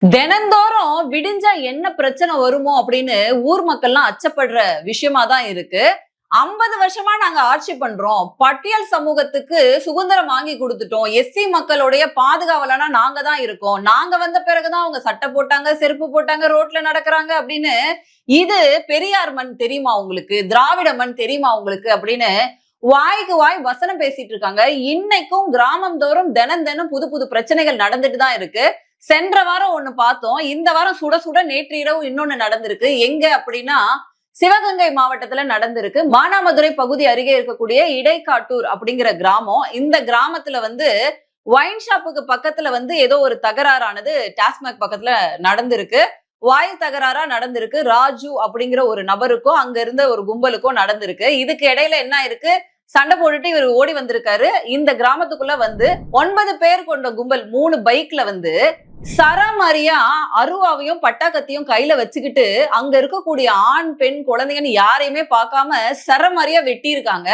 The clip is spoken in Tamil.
தினந்தோறும் விடிஞ்சா என்ன பிரச்சனை வருமோ அப்படின்னு ஊர் மக்கள்லாம் அச்சப்படுற விஷயமா தான் இருக்கு. 50 வருஷமா நாங்க ஆட்சி பண்றோம். பட்டியல் சமூகத்துக்கு சுதந்திரம் வாங்கி கொடுத்துட்டோம். எஸ்சி மக்களுடைய பாதுகாவலனா நாங்க தான் இருக்கோம். நாங்க வந்த பிறகுதான் அவங்க சட்டை போட்டாங்க, செருப்பு போட்டாங்க, ரோட்ல நடக்கிறாங்க அப்படின்னு. இது பெரியார் மண் தெரியுமா உங்களுக்கு? திராவிட மண் தெரியுமா உங்களுக்கு? அப்படின்னு வாய்க்கு வாய் வசனம் பேசிட்டு இருக்காங்க. இன்னைக்கும் கிராமம் தோறும் தினம் தினம் புது புது பிரச்சனைகள் நடந்துட்டு தான் இருக்கு. சென்ற வாரம் ஒண்ணு பார்த்தோம். இந்த வாரம் சுட சுட நேற்று இரவு இன்னொன்னு நடந்திருக்கு. எங்க அப்படின்னா சிவகங்கை மாவட்டத்துல நடந்திருக்கு. மானாமதுரை பகுதி அருகே இருக்கக்கூடிய இடைக்காட்டூர் அப்படிங்கிற கிராமம். இந்த கிராமத்துல ஒயின் ஷாப்புக்கு பக்கத்துல ஏதோ ஒரு தகராறானது டாஸ்மாக் பக்கத்துல நடந்திருக்கு. வாய் தகராறா நடந்திருக்கு. ராஜு அப்படிங்கிற ஒரு நபருக்கும் அங்க இருந்த ஒரு கும்பலுக்கும் நடந்திருக்கு. இதுக்கு இடையில என்ன இருக்கு, சண்டை போட்டுட்டு இவர் ஓடி வந்திருக்காரு. இந்த கிராமத்துக்குள்ள 9 பேர் கொண்ட கும்பல் 3 பைக்ல சரமாரியா அருவாவையும் பட்டாக்கத்தையும் கையில வச்சுக்கிட்டு அங்க இருக்கக்கூடிய ஆண் பெண் குழந்தைங்கன்னு யாரையுமே பார்க்காம சரமாரியா வெட்டி இருக்காங்க.